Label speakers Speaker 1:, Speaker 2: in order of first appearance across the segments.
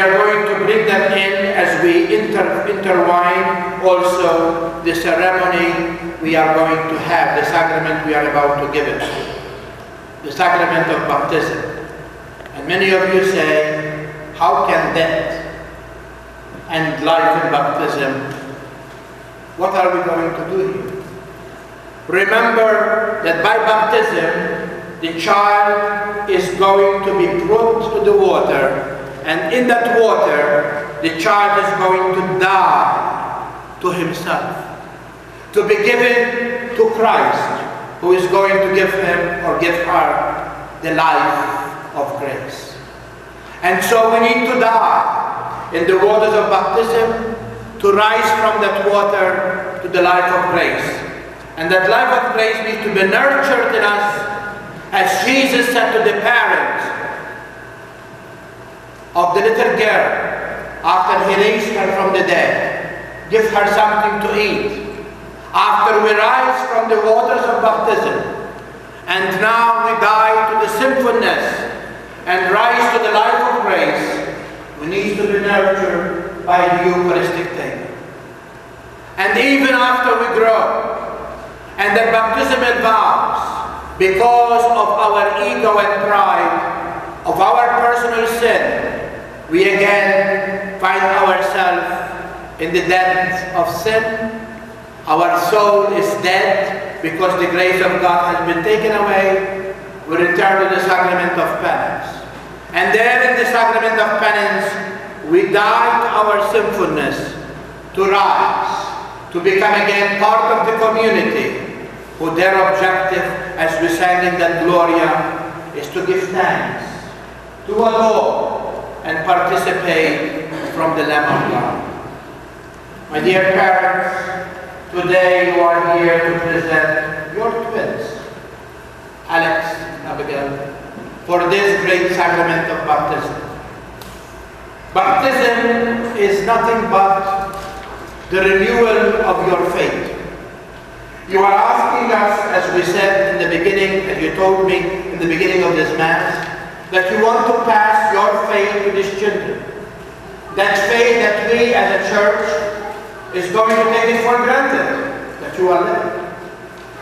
Speaker 1: are going to bring them in as we intertwine also the ceremony we are going to have, the sacrament we are about to give it, the sacrament of baptism. And many of you say, how can death and life in baptism? What are we going to do here? Remember that by baptism, the child is going to be brought to the water, and in that water, the child is going to die to himself, to be given to Christ, who is going to give him or give her the life of grace. And so we need to die in the waters of baptism to rise from that water to the life of grace. And that life of grace needs to be nurtured in us, as Jesus said to the parents of the little girl after he raised her from the dead. Give her something to eat. After we rise from the waters of baptism, and now we die to the sinfulness and rise to the life of grace, we need to be nurtured by the Eucharistic table. And even after we grow, and the baptismal vows, because of our ego and pride, of our personal sin, we again find ourselves in the depths of sin. Our soul is dead because the grace of God has been taken away. We return to the sacrament of penance. And there in the sacrament of penance, we die to our sinfulness, to rise, to become again part of the community, who their objective, as we sang in that Gloria, is to give thanks, to adore, and participate from the Lamb of God. My dear parents, today you are here to present your twins, Alex and Abigail, for this great sacrament of baptism. Baptism is nothing but the renewal of your faith. You are asking us, as we said in the beginning, as you told me in the beginning of this Mass, that you want to pass your faith to these children. That faith that we as a church is going to take it for granted, that you are living.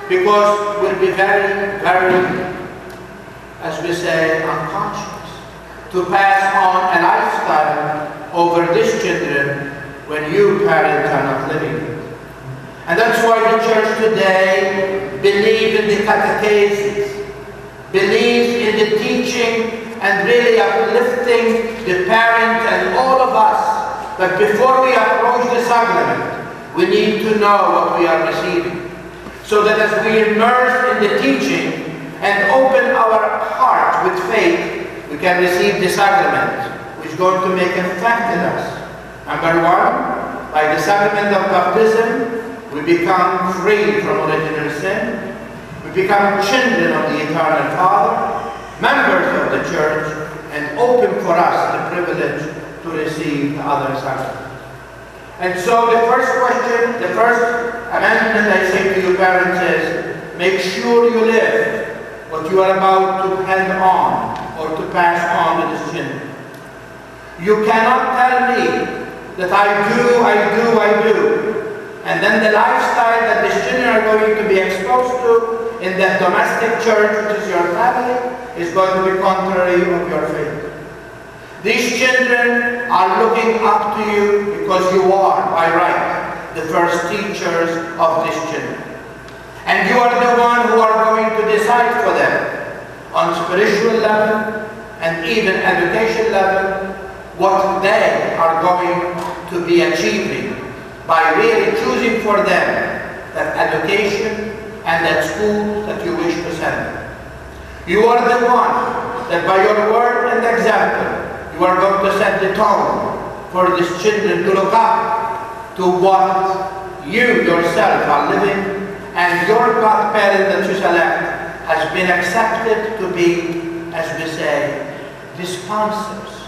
Speaker 1: Because we'll be very, very, as we say, unconscious to pass on a lifestyle over these children when you parents are not living it. And that's why the church today believes in the catechesis, believes in the teaching and really uplifting the parents and all of us, that before we approach the sacrament, we need to know what we are receiving. So that as we immerse in the teaching and open our heart with faith, we can receive the sacrament, which is going to make an effect in us. Number one, by the sacrament of baptism, we become free from original sin. We become children of the Eternal Father, members of the Church, and open for us the privilege to receive the other sacrament. And so the first question, the first amendment I say to you parents is, make sure you live what you are about to hand on or to pass on to the children. You cannot tell me that I do, and then the lifestyle that the children are going to be exposed to in that domestic church, which is your family, is going to be contrary of your faith. These children are looking up to you because you are, by right, the first teachers of these children. And you are the one who are going to decide for them on spiritual level and even education level what they are going to be achieving by really choosing for them that education and that school that you wish to send them. You are the one that by your word and example, you are going to set the tone for these children to look up to what you yourself are living, and your godparent that you select has been accepted to be, as we say, the sponsors.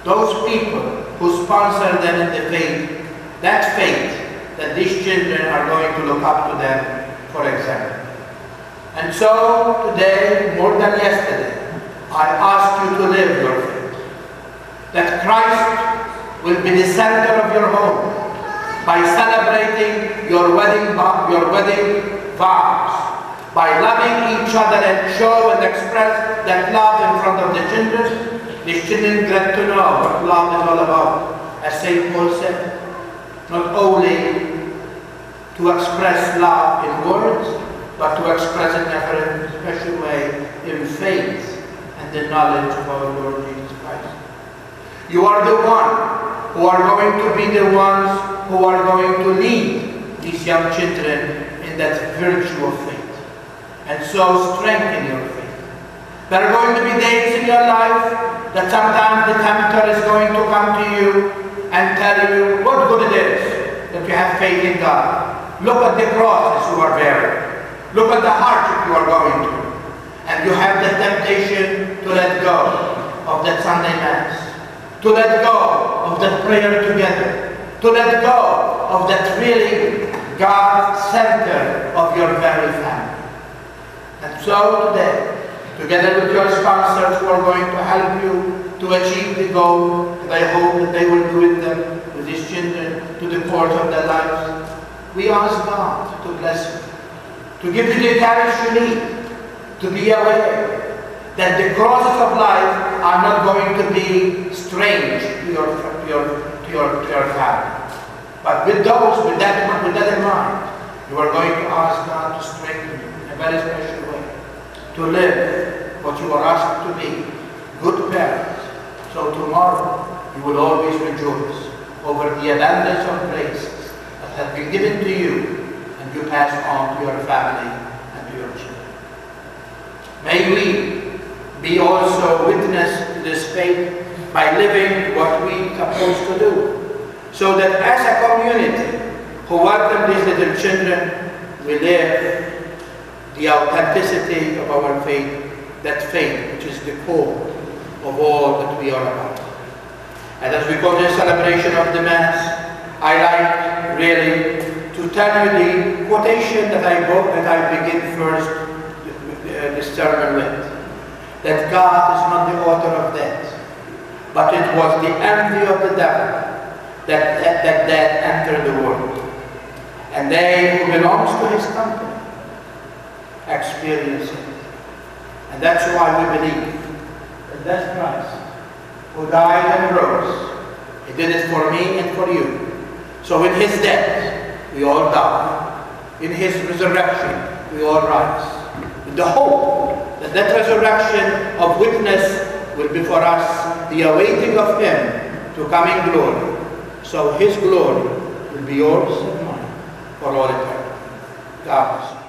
Speaker 1: Those people who sponsor them in the faith, that faith that these children are going to look up to them for example. And so today, more than yesterday, I ask you to live your faith. That Christ will be the center of your home by celebrating your wedding vows, by loving each other and show and express that love in front of the children get to know what love is all about. As St. Paul said, not only to express love in words, but to express it in a very special way in faith and the knowledge of our Lord Jesus Christ. You are the one who are going to be the ones who are going to lead these young children in that virtue of faith. And so strengthen your faith. There are going to be days in your life that sometimes the tempter is going to come to you and tell you what good it is that you have faith in God. Look at the crosses you are bearing. Look at the hardship you are going through. And you have the temptation to let go of that Sunday Mass, to let go of that prayer together, to let go of that really God center of your very family. And so today, together with your sponsors who are going to help you to achieve the goal, and I hope that they will do with them, with these children, to the course of their lives, we ask God to bless you, to give you the courage you need, to be aware that the crosses of life are not going to be strange to your family. But with that in mind, you are going to ask God to strengthen you in a very special way, to live what you are asked to be, good parents. So tomorrow you will always rejoice over the abundance of graces that have been given to you, and you pass on to your family and to your children. May we be also witness to this faith by living what we are supposed to do, so that as a community who welcome these little children, we live the authenticity of our faith, that faith which is the core of all that we are about. And as we go to the celebration of the Mass, I like really to tell you the quotation that I begin first this sermon with, that God is not the author of death, but it was the envy of the devil that death entered the world. And they who belongs to his company experience it. And that's why we believe that that Christ who died and rose, he did it for me and for you. So in his death, we all die. In his resurrection, we all rise. In the hope that that resurrection of witness will be for us the awaiting of him to come in glory. So his glory will be yours and mine for all eternity. God bless you.